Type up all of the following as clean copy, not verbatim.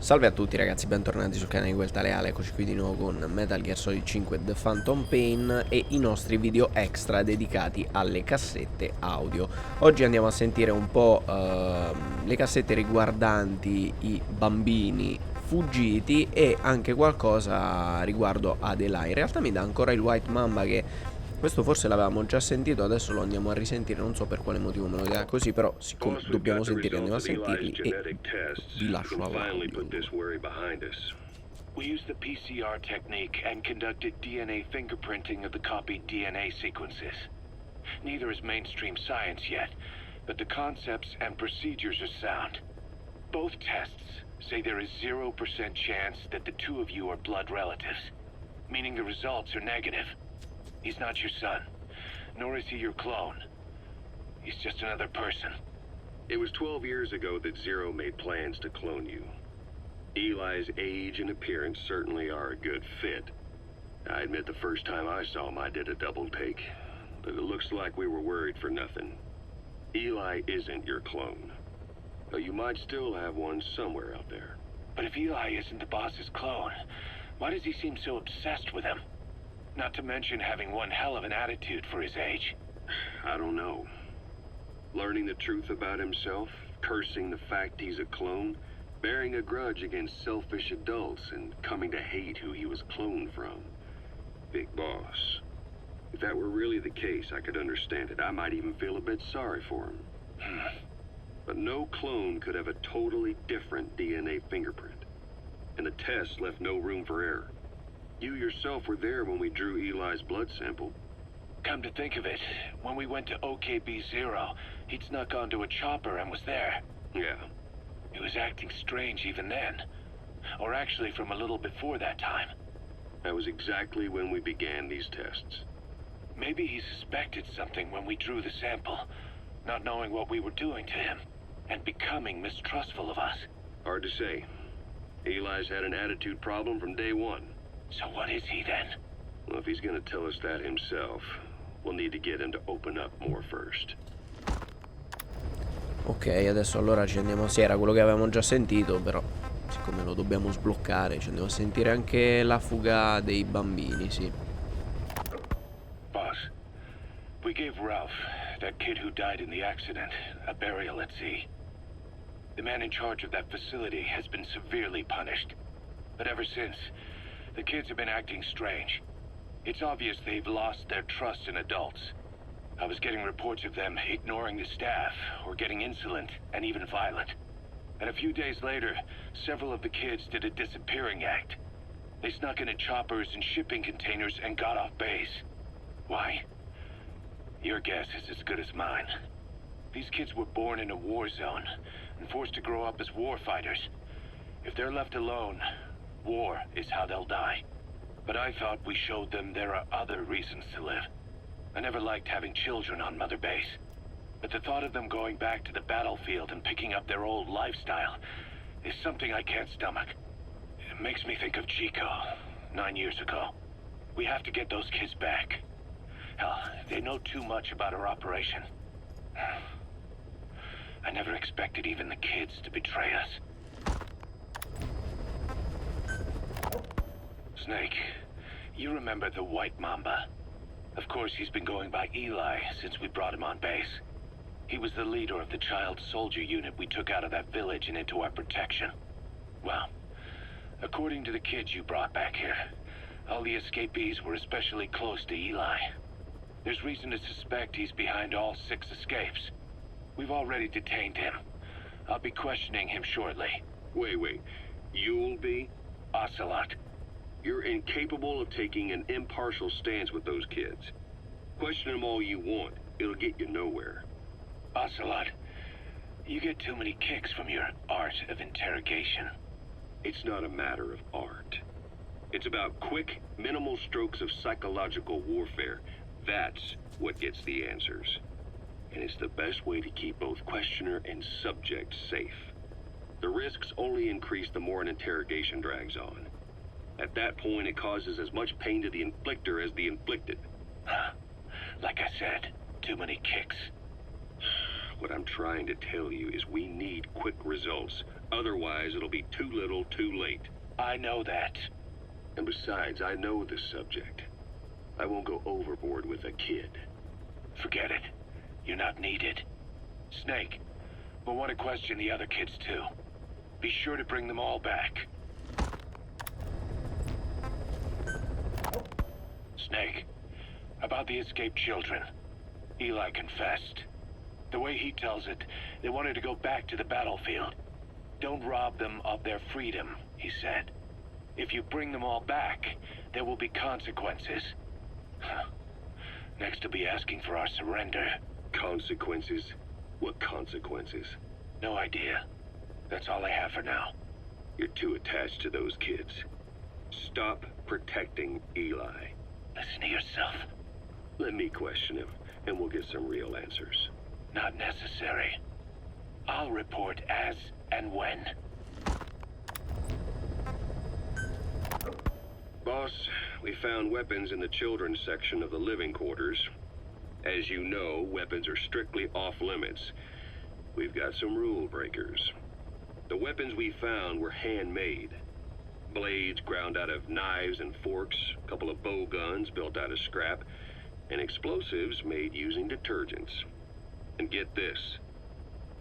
Salve a tutti ragazzi, bentornati sul canale di Queltaleale, eccoci qui di nuovo con Metal Gear Solid 5 The Phantom Pain e i nostri video extra dedicati alle cassette audio. Oggi andiamo a sentire un po' le cassette riguardanti i bambini fuggiti e anche qualcosa riguardo a DELLE. In realtà mi dà ancora il White Mamba, che questo forse l'avevamo già sentito, adesso lo andiamo a risentire, non so per quale motivo me lo dirà così, però siccome dobbiamo sentirli andiamo a sentirli e vi lascio all'audio. We used the PCR technique and conducted DNA fingerprinting of the copied DNA sequences. Neither is mainstream science yet, but the concepts and procedures are sound. Both tests say there is 0% chance that the two of you are blood relatives, meaning the results are negative. He's not your son, nor is he your clone. He's just another person. It was 12 years ago that Zero made plans to clone you. Eli's age and appearance certainly are a good fit. I admit the first time I saw him I did a double take, but it looks like we were worried for nothing. Eli isn't your clone, though you might still have one somewhere out there. But if Eli isn't the boss's clone, why does he seem so obsessed with him? Not to mention having one hell of an attitude for his age. I don't know. Learning the truth about himself, cursing the fact he's a clone, bearing a grudge against selfish adults, and coming to hate who he was cloned from. Big boss. If that were really the case, I could understand it. I might even feel a bit sorry for him. But no clone could have a totally different DNA fingerprint. And the test left no room for error. You yourself were there when we drew Eli's blood sample. Come to think of it, when we went to OKB-0, he'd snuck onto a chopper and was there. Yeah. He was acting strange even then. Or actually from a little before that time. That was exactly when we began these tests. Maybe he suspected something when we drew the sample, not knowing what we were doing to him, and becoming mistrustful of us. Hard to say. Eli's had an attitude problem from day one. So what is he then? Well, if he's gonna tell us that himself, we'll need to get him to open up more first. Ok, adesso allora ci andiamo. Sì, era quello che avevamo già sentito, però siccome lo dobbiamo sbloccare ci andiamo a sentire anche la fuga dei bambini, sì. Boss, we gave Ralph, that kid who died in the accident, a burial at sea. The man in charge of that facility has been severely punished. But ever since, the kids have been acting strange. It's obvious they've lost their trust in adults. I was getting reports of them ignoring the staff, or getting insolent, and even violent. And a few days later, several of the kids did a disappearing act. They snuck into choppers and shipping containers and got off base. Why? Your guess is as good as mine. These kids were born in a war zone, and forced to grow up as war fighters. If they're left alone, war is how they'll die. But I thought we showed them there are other reasons to live. I never liked having children on Mother Base. But the thought of them going back to the battlefield and picking up their old lifestyle is something I can't stomach. It makes me think of Chico, 9 years ago. We have to get those kids back. Hell, they know too much about our operation. I never expected even the kids to betray us. Snake, you remember the White Mamba? Of course, he's been going by Eli since we brought him on base. He was the leader of the child soldier unit we took out of that village and into our protection. Well, according to the kids you brought back here, all the escapees were especially close to Eli. There's reason to suspect he's behind all 6 escapes. We've already detained him. I'll be questioning him shortly. Wait. You'll be? Ocelot. You're incapable of taking an impartial stance with those kids. Question them all you want. It'll get you nowhere. Ocelot, you get too many kicks from your art of interrogation. It's not a matter of art. It's about quick, minimal strokes of psychological warfare. That's what gets the answers. And it's the best way to keep both questioner and subject safe. The risks only increase the more an interrogation drags on. At that point, it causes as much pain to the inflictor as the inflicted. Like I said, too many kicks. What I'm trying to tell you is we need quick results. Otherwise, it'll be too little, too late. I know that. And besides, I know the subject. I won't go overboard with a kid. Forget it. You're not needed. Snake, we'll want to question the other kids too. Be sure to bring them all back. Snake, about the escaped children. Eli confessed. The way he tells it, they wanted to go back to the battlefield. Don't rob them of their freedom, he said. If you bring them all back, there will be consequences. Next he'll be asking for our surrender. Consequences? What consequences? No idea. That's all I have for now. You're too attached to those kids. Stop protecting Eli. Listen to yourself. Let me question him, and we'll get some real answers. Not necessary. I'll report as and when. Boss, we found weapons in the children's section of the living quarters. As you know, weapons are strictly off limits. We've got some rule breakers. The weapons we found were handmade. Blades ground out of knives and forks, a couple of bow guns built out of scrap, and explosives made using detergents. And get this,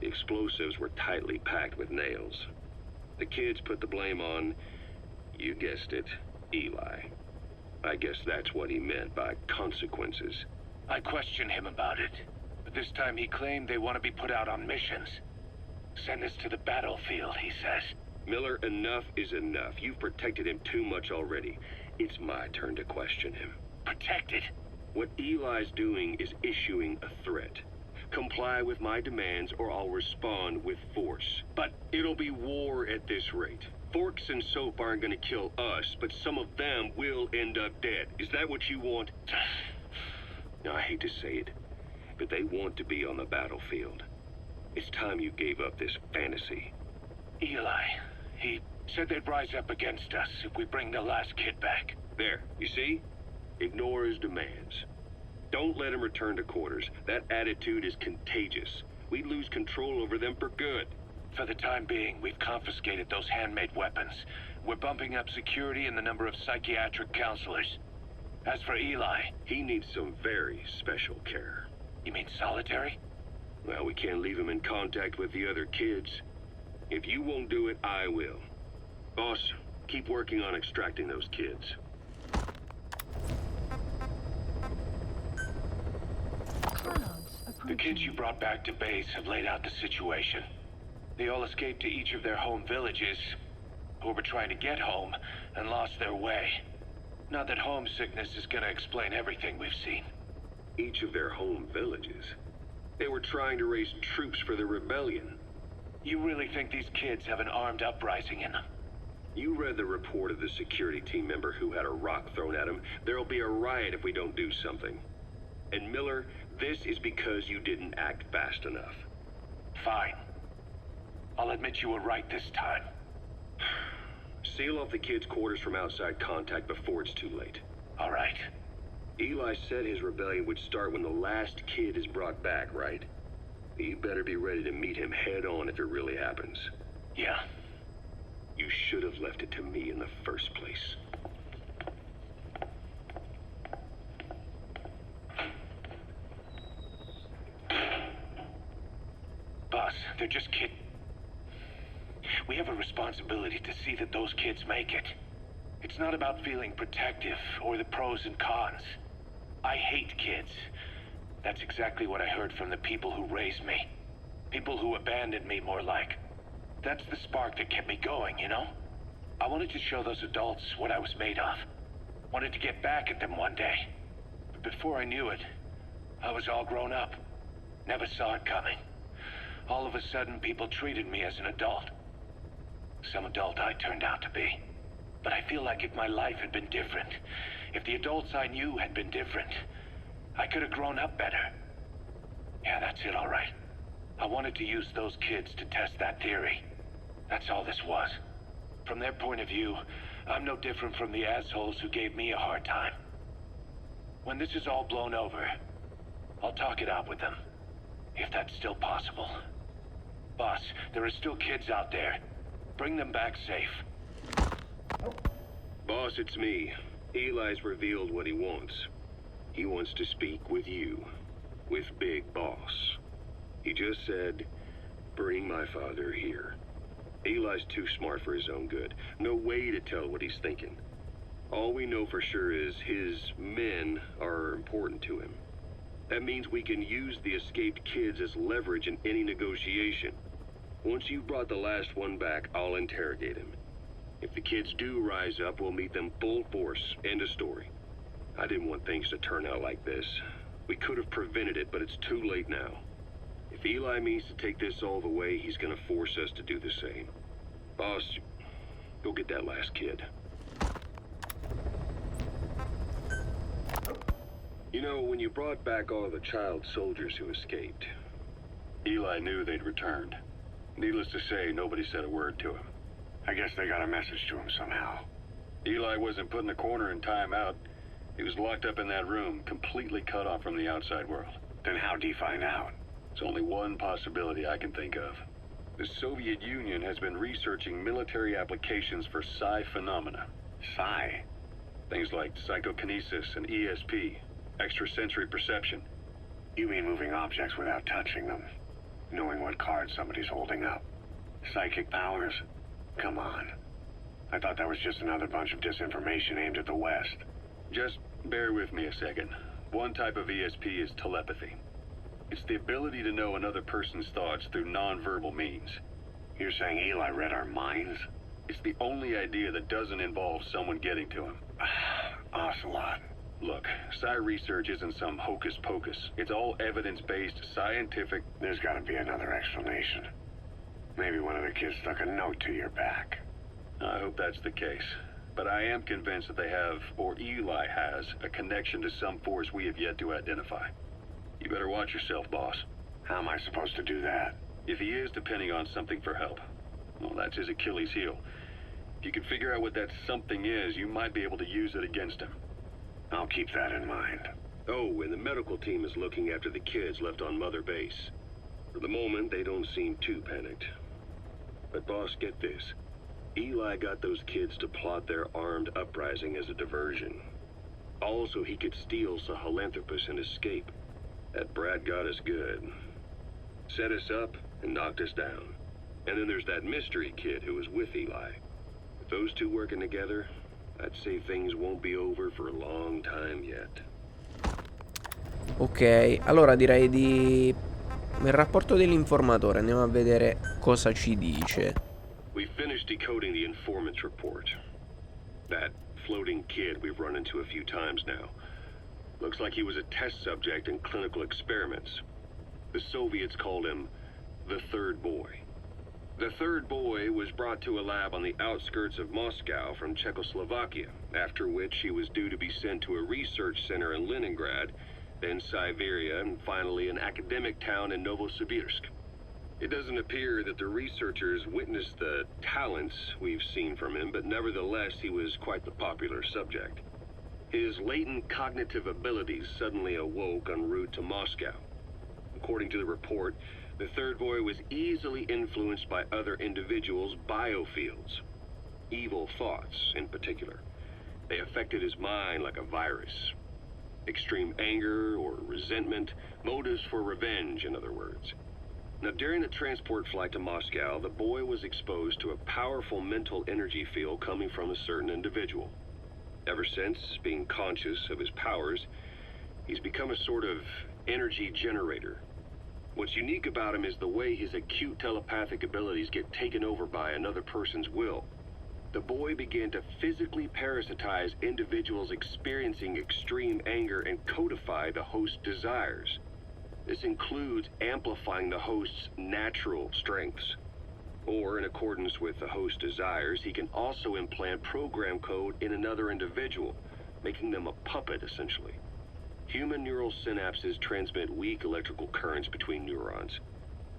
the explosives were tightly packed with nails. The kids put the blame on, you guessed it, Eli. I guess that's what he meant by consequences. I questioned him about it, but this time he claimed they want to be put out on missions. Send us to the battlefield, he says. Miller, enough is enough. You've protected him too much already. It's my turn to question him. Protected? What Eli's doing is issuing a threat. Comply with my demands or I'll respond with force. But it'll be war at this rate. Forks and soap aren't gonna kill us, but some of them will end up dead. Is that what you want? Now, I hate to say it, but they want to be on the battlefield. It's time you gave up this fantasy. Eli, he said they'd rise up against us if we bring the last kid back. There, you see? Ignore his demands. Don't let him return to quarters. That attitude is contagious. We'd lose control over them for good. For the time being, we've confiscated those handmade weapons. We're bumping up security and the number of psychiatric counselors. As for Eli... He needs some very special care. You mean solitary? Well, we can't leave him in contact with the other kids. If you won't do it, I will. Boss, keep working on extracting those kids. The kids you brought back to base have laid out the situation. They all escaped to each of their home villages, or were trying to get home, and lost their way. Not that homesickness is gonna explain everything we've seen. Each of their home villages? They were trying to raise troops for the rebellion. You really think these kids have an armed uprising in them? You read the report of the security team member who had a rock thrown at him. There'll be a riot if we don't do something. And Miller, this is because you didn't act fast enough. Fine. I'll admit you were right this time. Seal off the kids' quarters from outside contact before it's too late. All right. Eli said his rebellion would start when the last kid is brought back, right? You better be ready to meet him head on if it really happens. Yeah. You should have left it to me in the first place. Boss, they're just kids. We have a responsibility to see that those kids make it. It's not about feeling protective or the pros and cons. I hate kids. That's exactly what I heard from the people who raised me. People who abandoned me, more like. That's the spark that kept me going, you know? I wanted to show those adults what I was made of. Wanted to get back at them one day. But before I knew it, I was all grown up. Never saw it coming. All of a sudden, people treated me as an adult. Some adult I turned out to be. But I feel like if my life had been different, if the adults I knew had been different, I could have grown up better. Yeah, that's it, all right. I wanted to use those kids to test that theory. That's all this was. From their point of view, I'm no different from the assholes who gave me a hard time. When this is all blown over, I'll talk it out with them, if that's still possible. Boss, there are still kids out there. Bring them back safe. Boss, it's me. Eli's revealed what he wants. He wants to speak with you. With Big Boss. He just said, bring my father here. Eli's too smart for his own good. No way to tell what he's thinking. All we know for sure is his men are important to him. That means we can use the escaped kids as leverage in any negotiation. Once you've brought the last one back, I'll interrogate him. If the kids do rise up, we'll meet them full force. End of story. I didn't want things to turn out like this. We could have prevented it, but it's too late now. If Eli means to take this all the way, he's gonna force us to do the same. Boss, go get that last kid. You know, when you brought back all the child soldiers who escaped, Eli knew they'd returned. Needless to say, nobody said a word to him. I guess they got a message to him somehow. Eli wasn't put in the corner in timeout. He was locked up in that room, completely cut off from the outside world. Then how'd he find out? It's only one possibility I can think of. The Soviet Union has been researching military applications for psi phenomena. Psi? Things like psychokinesis and ESP, extrasensory perception. You mean moving objects without touching them? Knowing what card somebody's holding up? Psychic powers? Come on. I thought that was just another bunch of disinformation aimed at the West. Just bear with me a second. One type of ESP is telepathy. It's the ability to know another person's thoughts through non-verbal means. You're saying Eli read our minds? It's the only idea that doesn't involve someone getting to him. Ocelot. Look, psi research isn't some hocus pocus. It's all evidence-based, scientific... There's gotta be another explanation. Maybe one of the kids stuck a note to your back. I hope that's the case. But I am convinced that they have, or Eli has, a connection to some force we have yet to identify. You better watch yourself, boss. How am I supposed to do that? If he is depending on something for help, well, that's his Achilles heel. If you can figure out what that something is, you might be able to use it against him. I'll keep that in mind. Oh, and the medical team is looking after the kids left on Mother Base. For the moment, they don't seem too panicked. But boss, get this. Eli got those kids to plot their armed uprising as a diversion. Also, he could steal Sahelanthropus and escape. That brat got us good. Set us up and knocked us down. And then there's that mystery kid who was with Eli. With those two working together, I'd say things won't be over for a long time yet. Ok, allora direi di... il rapporto dell'informatore, andiamo a vedere cosa ci dice. We finished decoding the informant's report. That floating kid we've run into a few times now. Looks like he was a test subject in clinical experiments. The Soviets called him the Third Boy. The Third Boy was brought to a lab on the outskirts of Moscow from Czechoslovakia, after which he was due to be sent to a research center in Leningrad, then Siberia, and finally an academic town in Novosibirsk. It doesn't appear that the researchers witnessed the talents we've seen from him, but nevertheless he was quite the popular subject. His latent cognitive abilities suddenly awoke en route to Moscow. According to the report, the Third Boy was easily influenced by other individuals' biofields. Evil thoughts, in particular. They affected his mind like a virus. Extreme anger or resentment, motives for revenge, in other words. Now, during the transport flight to Moscow, the boy was exposed to a powerful mental energy field coming from a certain individual. Ever since, being conscious of his powers, he's become a sort of energy generator. What's unique about him is the way his acute telepathic abilities get taken over by another person's will. The boy began to physically parasitize individuals experiencing extreme anger and codify the host's desires. This includes amplifying the host's natural strengths. Or, in accordance with the host's desires, he can also implant program code in another individual, making them a puppet, essentially. Human neural synapses transmit weak electrical currents between neurons.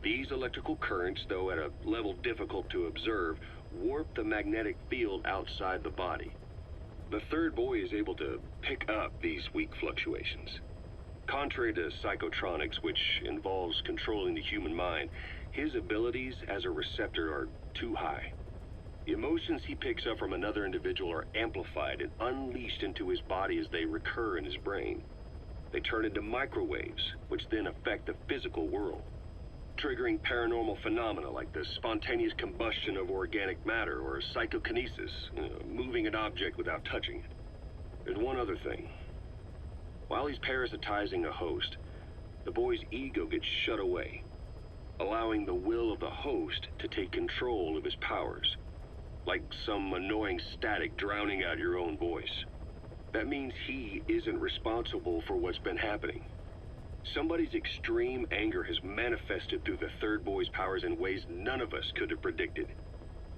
These electrical currents, though at a level difficult to observe, warp the magnetic field outside the body. The Third Boy is able to pick up these weak fluctuations. Contrary to psychotronics, which involves controlling the human mind, his abilities as a receptor are too high. The emotions he picks up from another individual are amplified and unleashed into his body as they recur in his brain. They turn into microwaves, which then affect the physical world, triggering paranormal phenomena like the spontaneous combustion of organic matter or psychokinesis, moving an object without touching it. There's one other thing. While he's parasitizing a host, the boy's ego gets shut away, allowing the will of the host to take control of his powers, like some annoying static drowning out your own voice. That means he isn't responsible for what's been happening. Somebody's extreme anger has manifested through the third boy's powers in ways none of us could have predicted,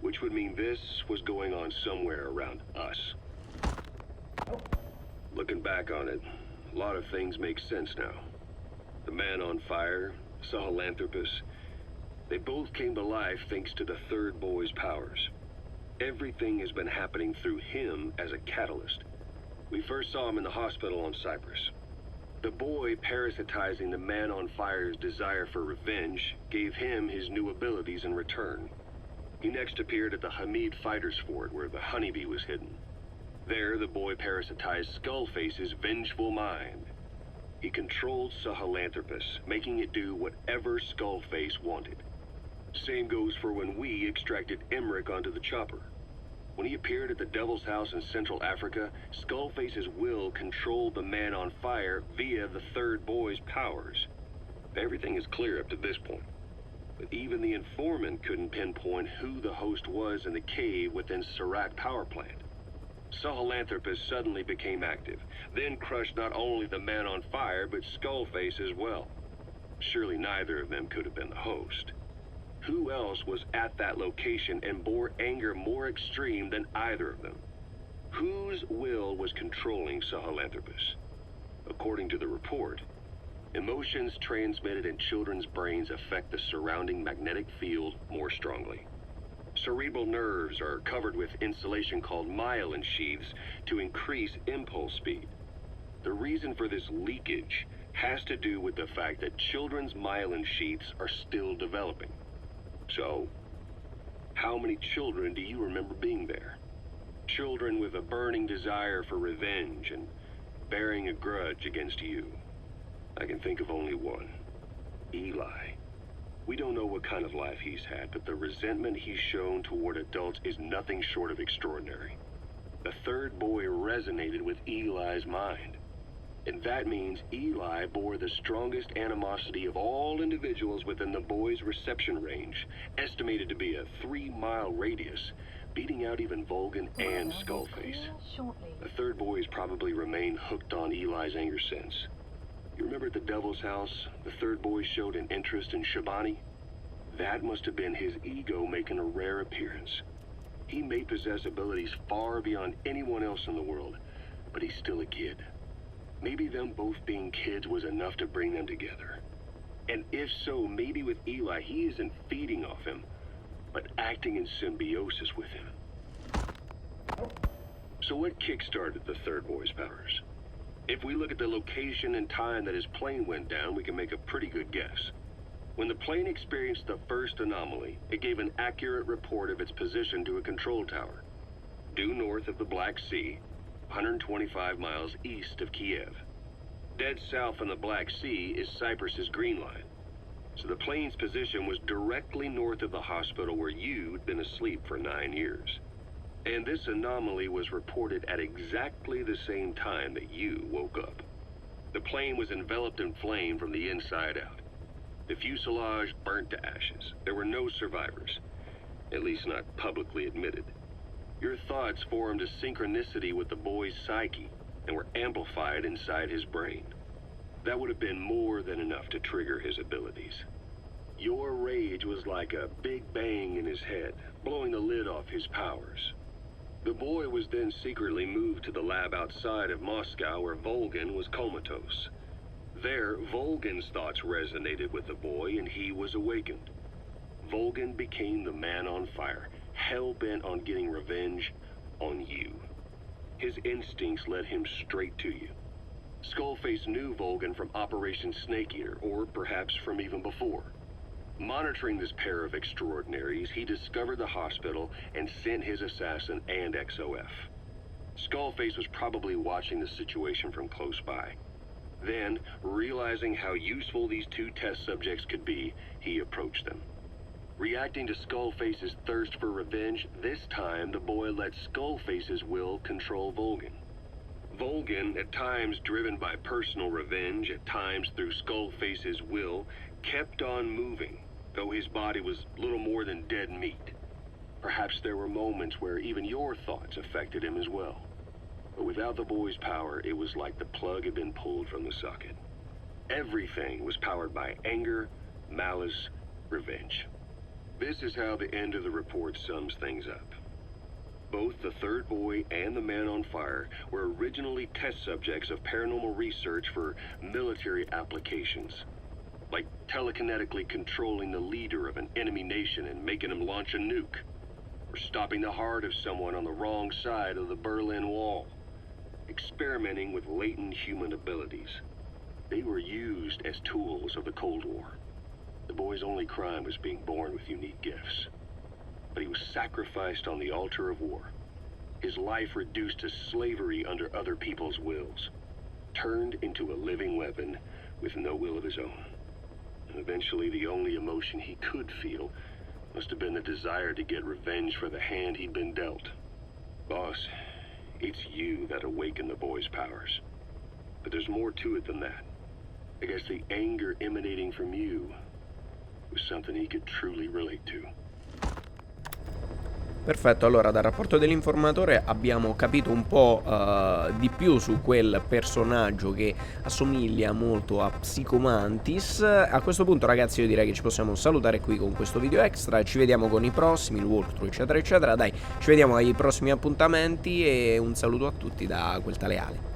which would mean this was going on somewhere around us. Looking back on it, a lot of things make sense now. The man on fire, Sahelanthropus, they both came to life thanks to the third boy's powers. Everything has been happening through him as a catalyst. We first saw him in the hospital on Cyprus. The boy parasitizing the man on fire's desire for revenge gave him his new abilities in return. He next appeared at the Hamid Fighters Fort where the honeybee was hidden. There, the boy parasitized Skullface's vengeful mind. He controlled Sahelanthropus, making it do whatever Skullface wanted. Same goes for when we extracted Emmerich onto the chopper. When he appeared at the Devil's House in Central Africa, Skullface's will controlled the man on fire via the third boy's powers. Everything is clear up to this point. But even the informant couldn't pinpoint who the host was in the cave within Serac power plant. Sahelanthropus suddenly became active, then crushed not only the man on fire, but Skullface as well. Surely neither of them could have been the host. Who else was at that location and bore anger more extreme than either of them? Whose will was controlling Sahelanthropus? According to the report, emotions transmitted in children's brains affect the surrounding magnetic field more strongly. Cerebral nerves are covered with insulation called myelin sheaths to increase impulse speed. The reason for this leakage has to do with the fact that children's myelin sheaths are still developing. So, how many children do you remember being there? Children with a burning desire for revenge and bearing a grudge against you. I can think of only one. Eli. We don't know what kind of life he's had, but the resentment he's shown toward adults is nothing short of extraordinary. The third boy resonated with Eli's mind. And that means Eli bore the strongest animosity of all individuals within the boy's reception range, estimated to be a 3-mile radius, beating out even Volgan and Skullface. The third boy has probably remained hooked on Eli's anger since. You remember at the Devil's House, the third boy showed an interest in Shabani? That must have been his ego making a rare appearance. He may possess abilities far beyond anyone else in the world, but he's still a kid. Maybe them both being kids was enough to bring them together. And if so, maybe with Eli, he isn't feeding off him, but acting in symbiosis with him. So what kick-started the third boy's powers? If we look at the location and time that his plane went down, we can make a pretty good guess. When the plane experienced the first anomaly, it gave an accurate report of its position to a control tower, due north of the Black Sea, 125 miles east of Kiev. Dead south on the Black Sea is Cyprus's Green Line. So the plane's position was directly north of the hospital where you'd been asleep for 9 years. And this anomaly was reported at exactly the same time that you woke up. The plane was enveloped in flame from the inside out. The fuselage burnt to ashes. There were no survivors, at least not publicly admitted. Your thoughts formed a synchronicity with the boy's psyche and were amplified inside his brain. That would have been more than enough to trigger his abilities. Your rage was like a big bang in his head, blowing the lid off his powers. The boy was then secretly moved to the lab outside of Moscow where Volgan was comatose. There, Volgan's thoughts resonated with the boy and he was awakened. Volgan became the man on fire, hell-bent on getting revenge on you. His instincts led him straight to you. Skullface knew Volgan from Operation Snake Eater, or perhaps from even before. Monitoring this pair of extraordinaries, he discovered the hospital and sent his assassin and XOF. Skullface was probably watching the situation from close by. Then, realizing how useful these two test subjects could be, he approached them. Reacting to Skullface's thirst for revenge, this time the boy let Skullface's will control Volgin. Volgin, at times driven by personal revenge, at times through Skullface's will, kept on moving, though his body was little more than dead meat. Perhaps there were moments where even your thoughts affected him as well. But without the boy's power, it was like the plug had been pulled from the socket. Everything was powered by anger, malice, revenge. This is how the end of the report sums things up. Both the third boy and the man on fire were originally test subjects of paranormal research for military applications, like telekinetically controlling the leader of an enemy nation and making him launch a nuke, or stopping the heart of someone on the wrong side of the Berlin Wall, experimenting with latent human abilities. They were used as tools of the Cold War. The boy's only crime was being born with unique gifts. But he was sacrificed on the altar of war. His life reduced to slavery under other people's wills. Turned into a living weapon with no will of his own. And eventually the only emotion he could feel must have been the desire to get revenge for the hand he'd been dealt. Boss, it's you that awakened the boy's powers. But there's more to it than that. I guess the anger emanating from you was something he could truly relate to. Perfetto, allora dal rapporto dell'informatore abbiamo capito un po' di più su quel personaggio che assomiglia molto a Psychomantis. A questo punto ragazzi io direi che ci possiamo salutare qui con questo video extra, ci vediamo con i prossimi, il walkthrough eccetera eccetera, dai, ci vediamo ai prossimi appuntamenti e un saluto a tutti da Queltaleale.